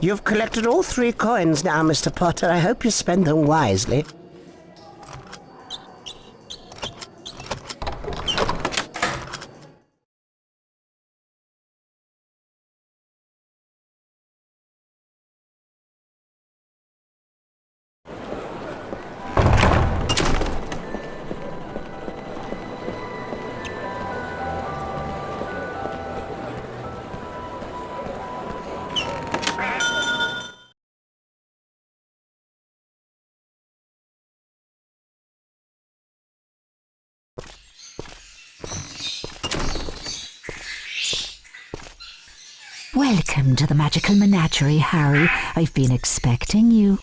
You've collected all 3 coins now, Mr. Potter. I hope you spend them wisely. Welcome to the Magical Menagerie, Harry. I've been expecting you.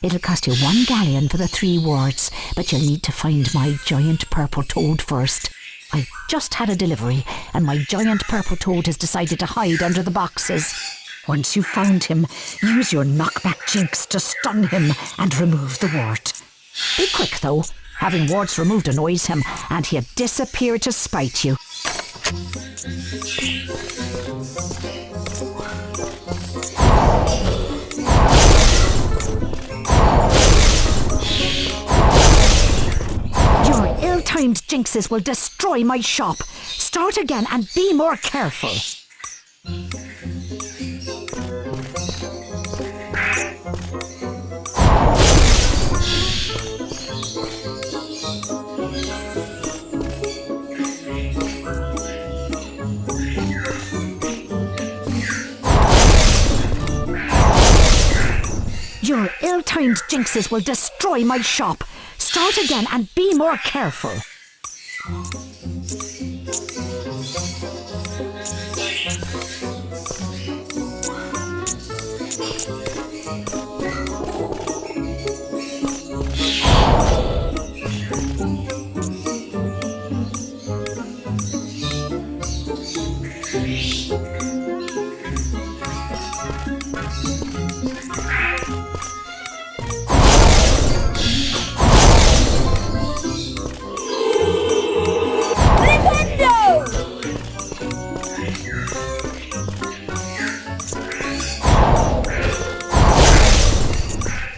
It'll cost you 1 galleon for the 3 warts, but you'll need to find my giant purple toad first. I just had a delivery, and my giant purple toad has decided to hide under the boxes. Once you've found him, use your knockback jinx to stun him and remove the wart. Be quick, though. Having warts removed annoys him, and he'll disappear to spite you. Your ill-timed jinxes will destroy my shop. Start again and be more careful. Your ill-timed jinxes will destroy my shop. Start again and be more careful.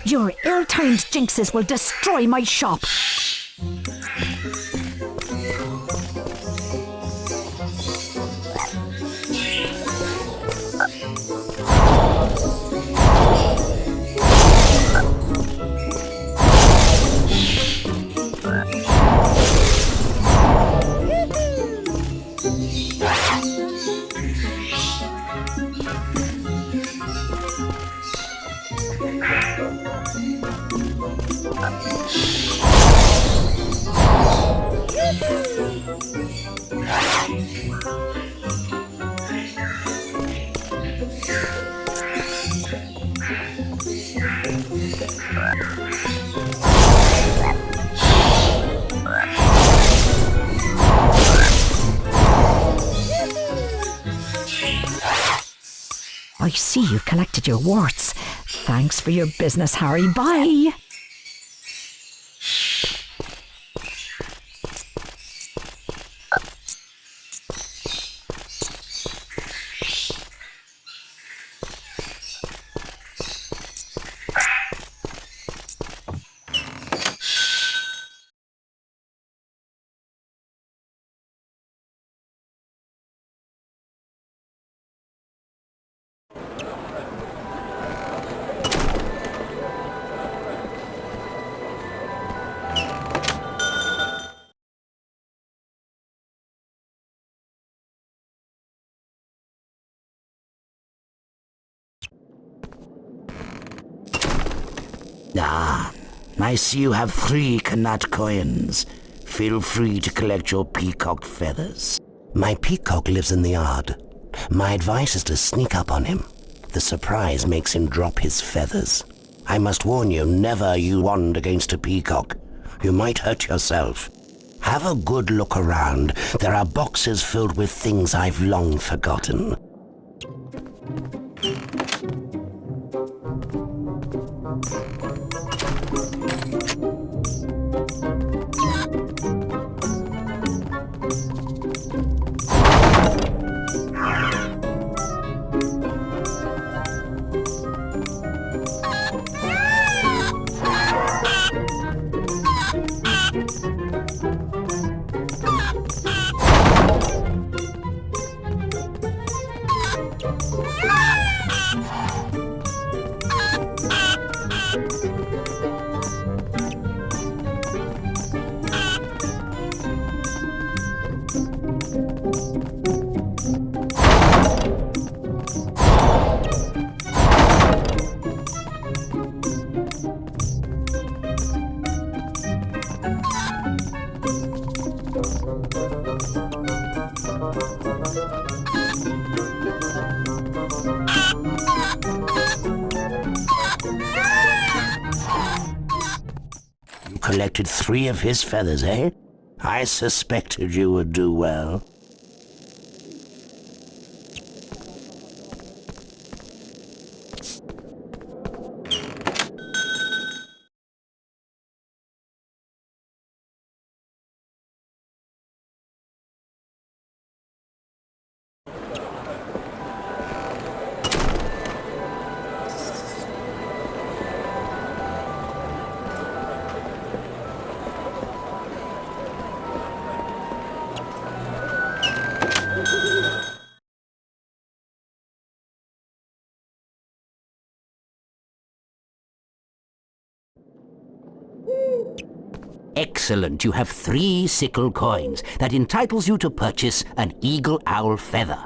Your ill-timed jinxes will destroy my shop. I see you've collected your warts. Thanks for your business, Harry. Bye. Ah, I see you have 3 Quirrell coins. Feel free to collect your peacock feathers. My peacock lives in the yard. My advice is to sneak up on him. The surprise makes him drop his feathers. I must warn you, never you wand against a peacock. You might hurt yourself. Have a good look around. There are boxes filled with things I've long forgotten. You collected 3 of his feathers, eh? I suspected you would do well. Excellent. You have 3 sickle coins. That entitles you to purchase an eagle owl feather.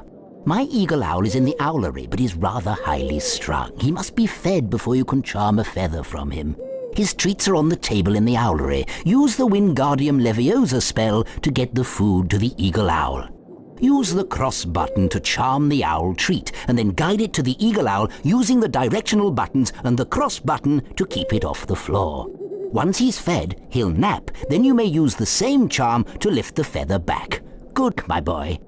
My eagle owl is in the owlery, but he's rather highly strung. He must be fed before you can charm a feather from him. His treats are on the table in the owlery. Use the Wingardium Leviosa spell to get the food to the eagle owl. Use the cross button to charm the owl treat, and then guide it to the eagle owl using the directional buttons and the cross button to keep it off the floor. Once he's fed, he'll nap. Then you may use the same charm to lift the feather back. Good, my boy.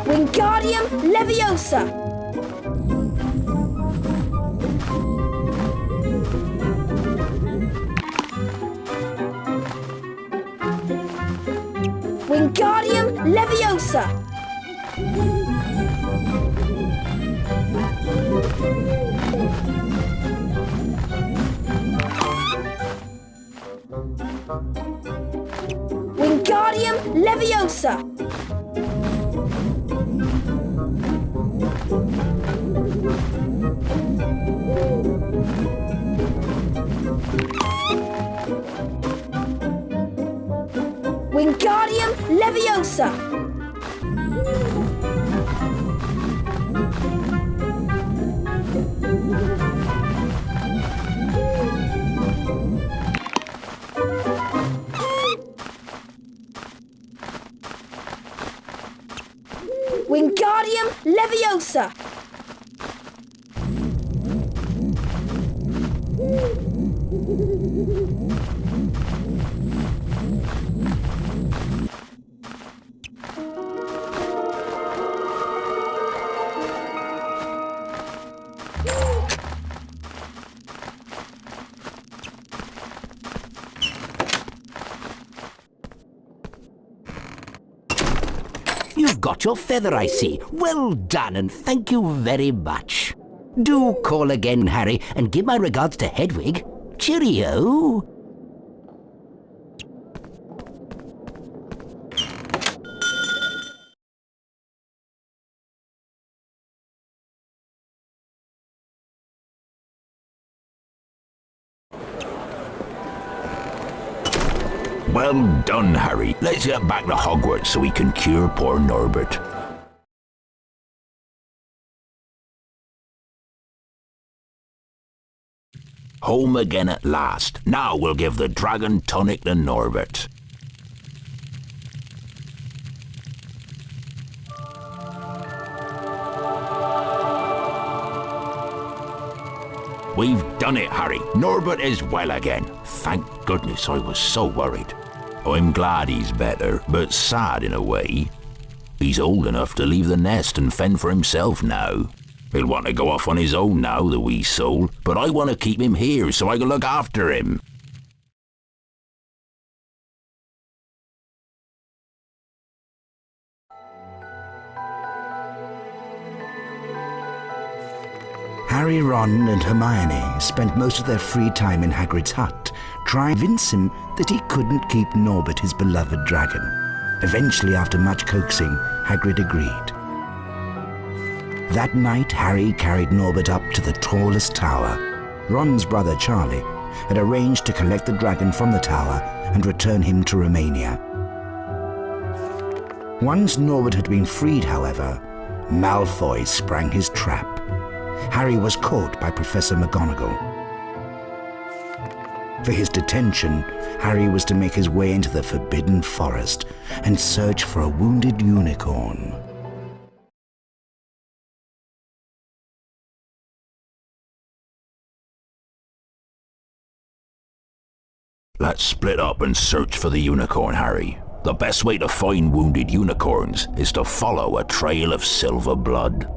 Wingardium Leviosa! Wingardium Leviosa! Wingardium Leviosa! Wingardium Leviosa! Wingardium Leviosa! You've got your feather, I see. Well done, and thank you very much. Do call again, Harry, and give my regards to Hedwig. Cheerio. Well done, Harry. Let's get back to Hogwarts so we can cure poor Norbert. Home again at last. Now we'll give the dragon tonic to Norbert. We've done it, Harry. Norbert is well again. Thank goodness, I was so worried. I'm glad he's better, but sad in a way. He's old enough to leave the nest and fend for himself now. He'll want to go off on his own now, the wee soul, but I want to keep him here so I can look after him. Harry, Ron and Hermione spent most of their free time in Hagrid's hut, trying to convince him that he couldn't keep Norbert, his beloved dragon. Eventually, after much coaxing, Hagrid agreed. That night, Harry carried Norbert up to the tallest tower. Ron's brother, Charlie, had arranged to collect the dragon from the tower and return him to Romania. Once Norbert had been freed, however, Malfoy sprang his trap. Harry was caught by Professor McGonagall. For his detention, Harry was to make his way into the Forbidden Forest and search for a wounded unicorn. Let's split up and search for the unicorn, Harry. The best way to find wounded unicorns is to follow a trail of silver blood.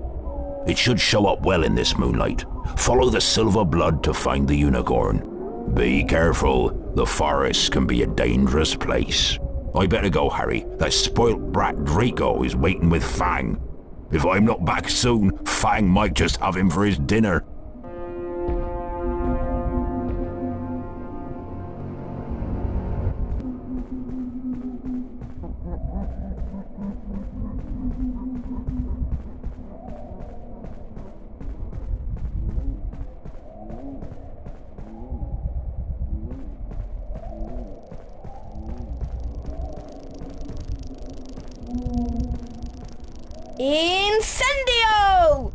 It should show up well in this moonlight. Follow the silver blood to find the unicorn. Be careful, the forest can be a dangerous place. I better go, Harry. That spoilt brat Draco is waiting with Fang. If I'm not back soon, Fang might just have him for his dinner. Incendio!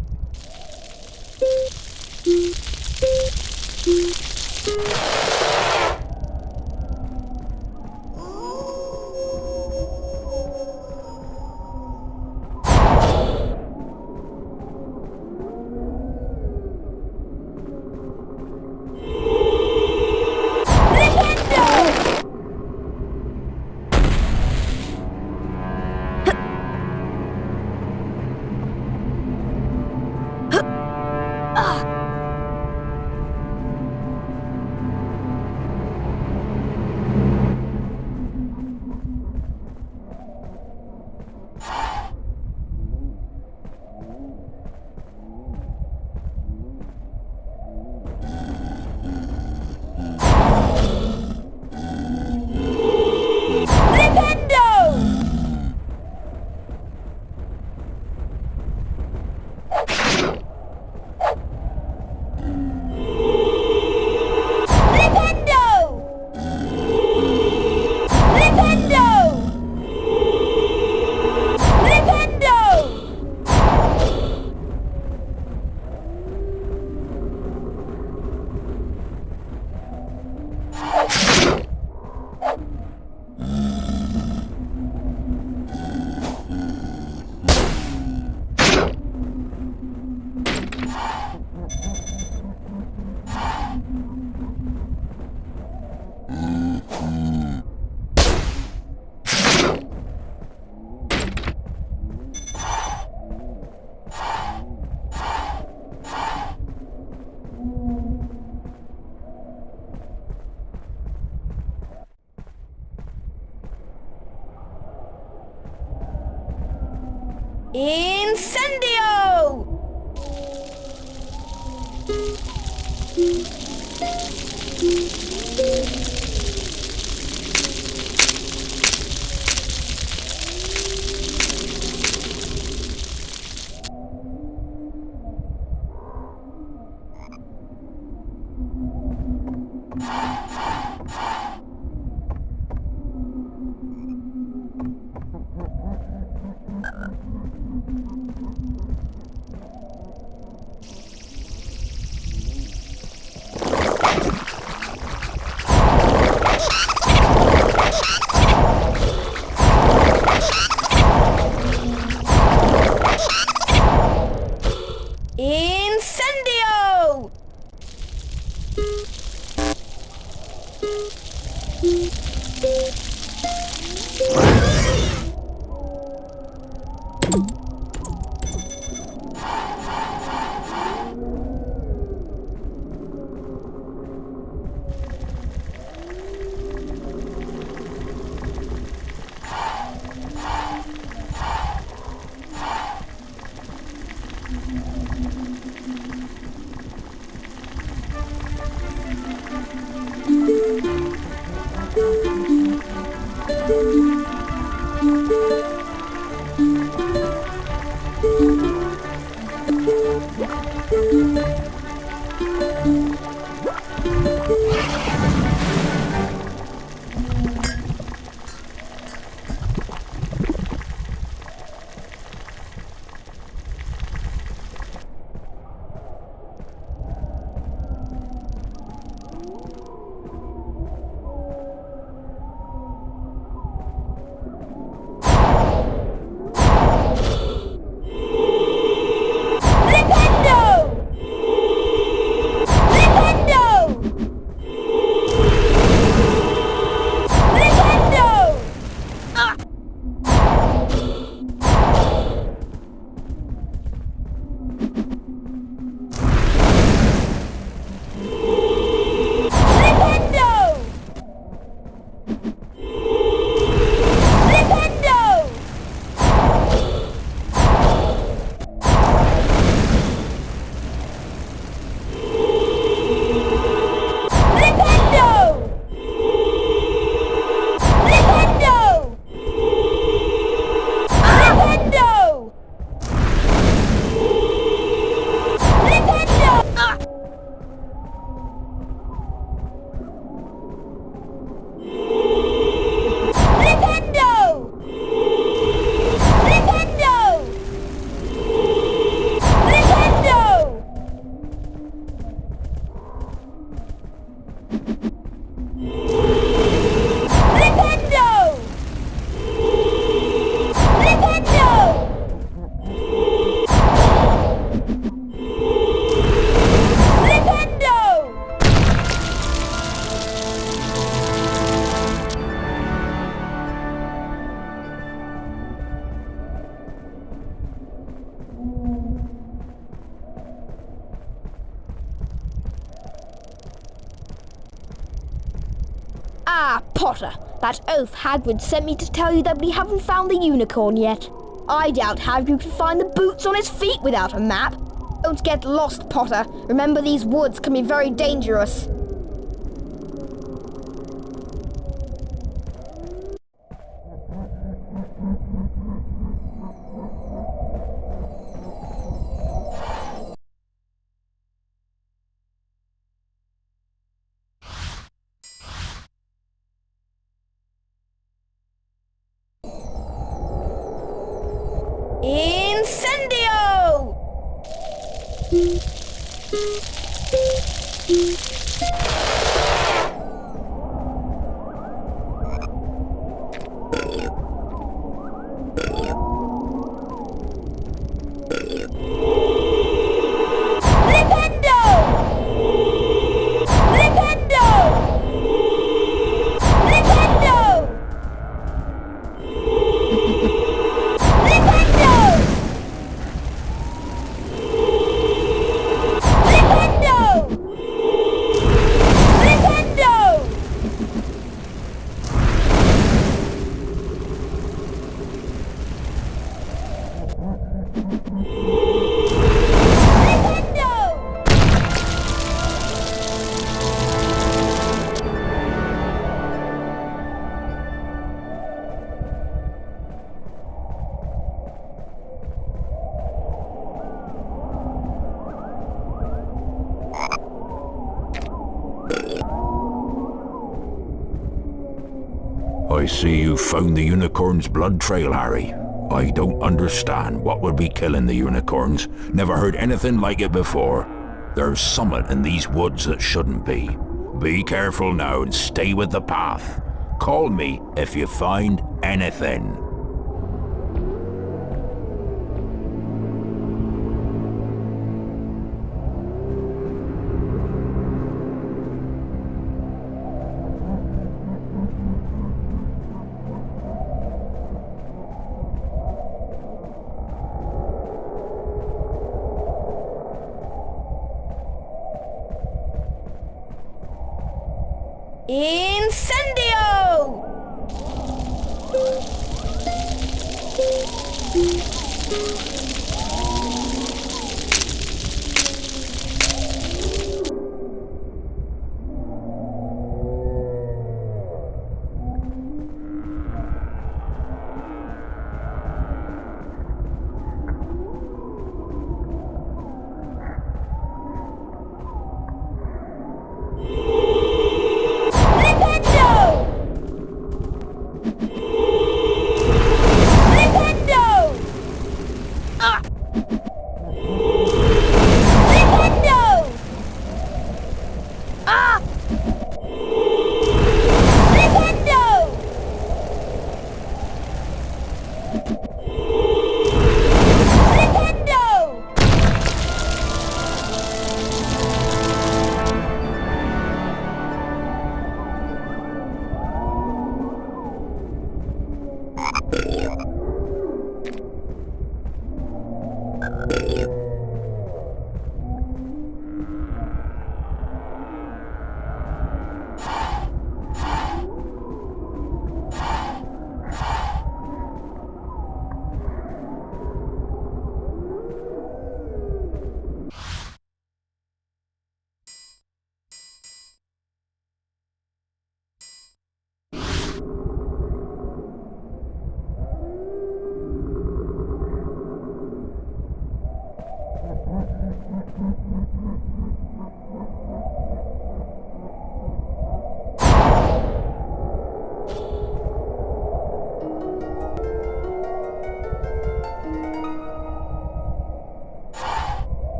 Incendio! Ah, Potter, that oaf Hagrid sent me to tell you that we haven't found the unicorn yet. I doubt Hagrid could find the boots on his feet without a map. Don't get lost, Potter. Remember, these woods can be very dangerous. Incendio! I see you found the unicorn's blood trail, Harry. I don't understand what would be killing the unicorns. Never heard anything like it before. There's summit in these woods that shouldn't be. Be careful now and stay with the path. Call me if you find anything. Incendio!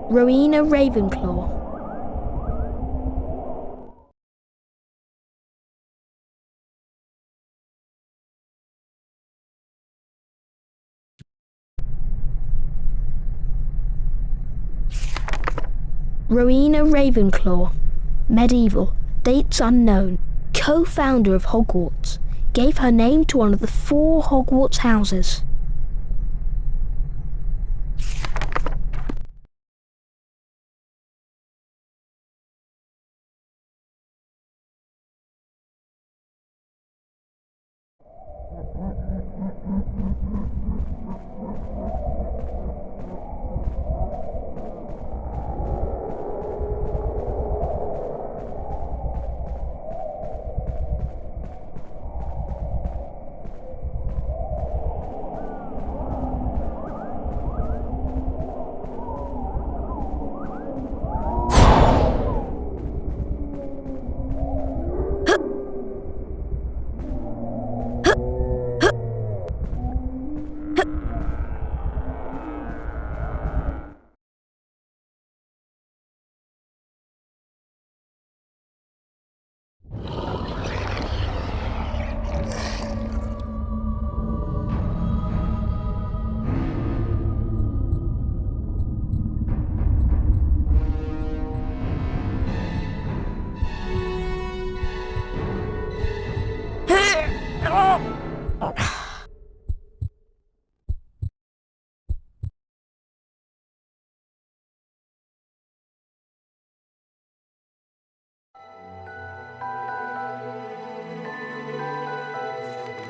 Rowena Ravenclaw. Rowena Ravenclaw. Medieval. Dates unknown. Co-founder of Hogwarts. Gave her name to one of the 4 Hogwarts houses.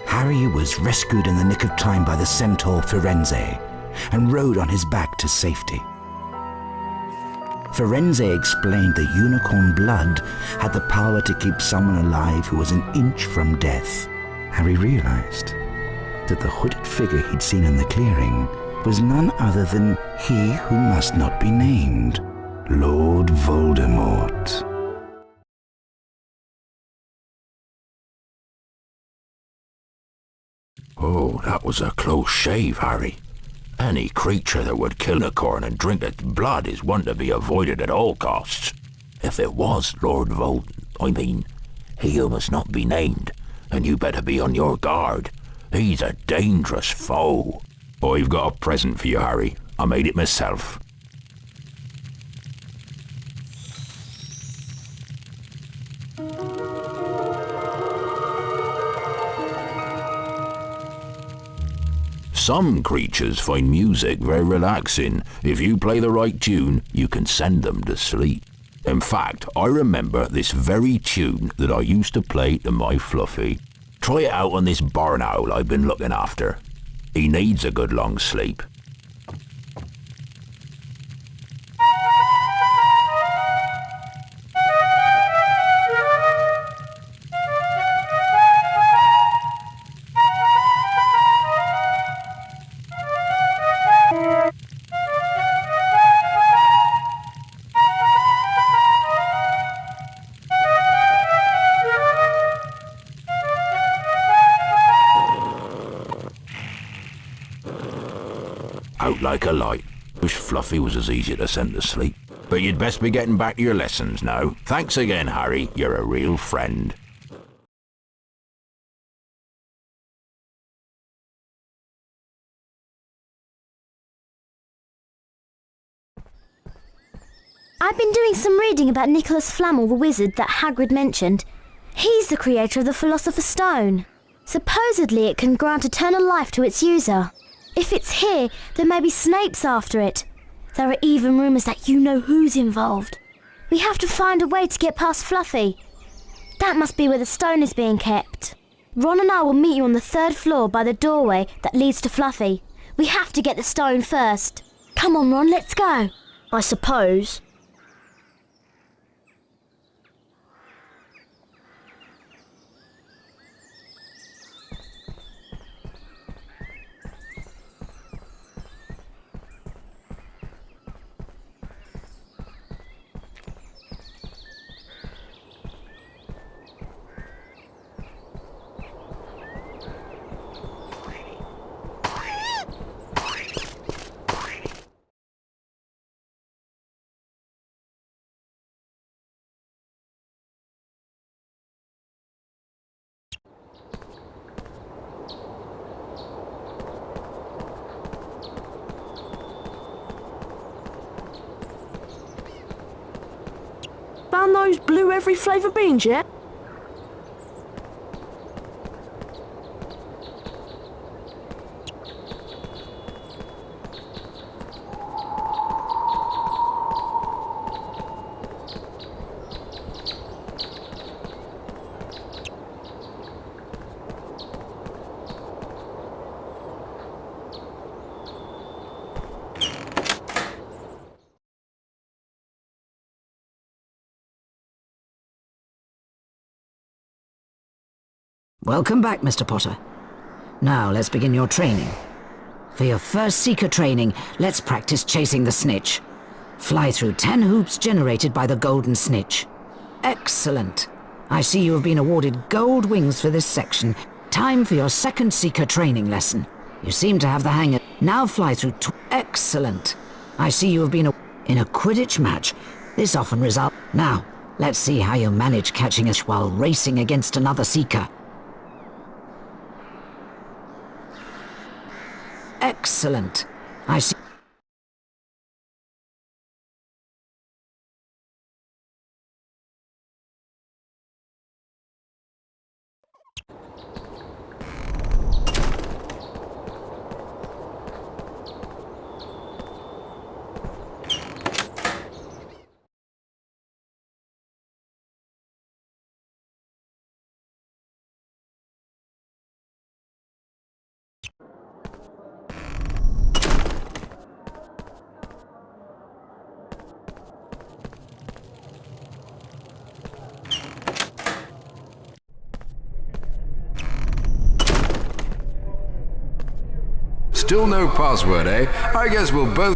Harry was rescued in the nick of time by the centaur Firenze and rode on his back to safety. Firenze explained that unicorn blood had the power to keep someone alive who was an inch from death. Harry realized that the hooded figure he'd seen in the clearing was none other than he who must not be named, Lord Voldemort. Oh, that was a close shave, Harry. Any creature that would kill a unicorn and drink its blood is one to be avoided at all costs. If it was Lord he who must not be named, and you better be on your guard. He's a dangerous foe. I've got a present for you, Harry. I made it myself. Some creatures find music very relaxing. If you play the right tune, you can send them to sleep. In fact, I remember this very tune that I used to play to my Fluffy. Try it out on this barn owl I've been looking after. He needs a good long sleep. Out like a light. Wish Fluffy was as easy to send to sleep. But you'd best be getting back to your lessons now. Thanks again, Harry. You're a real friend. I've been doing some reading about Nicholas Flamel, the wizard that Hagrid mentioned. He's the creator of the Philosopher's Stone. Supposedly it can grant eternal life to its user. If it's here, then maybe Snape's after it. There are even rumours that you know who's involved. We have to find a way to get past Fluffy. That must be where the stone is being kept. Ron and I will meet you on the 3rd floor by the doorway that leads to Fluffy. We have to get the stone first. Come on, Ron, let's go. I suppose. Found those blue every flavour beans yet? Welcome back, Mr. Potter. Now let's begin your training. For your first Seeker training, let's practice chasing the snitch. Fly through 10 hoops generated by the golden snitch. Excellent. I see you have been awarded gold wings for this section. Time for your second Seeker training lesson. You seem to have the hang of... Now fly through... Excellent. I see you have been in a Quidditch match. This often results... Now, let's see how you manage catching us while racing against another Seeker. Excellent. I see... Still no password, eh? I guess we'll both...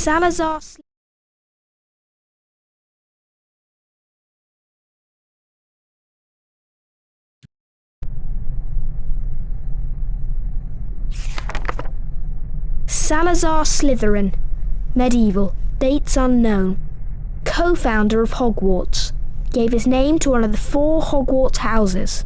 Salazar Salazar Slytherin. Medieval. Dates unknown. Co-founder of Hogwarts. Gave his name to one of the 4 Hogwarts houses.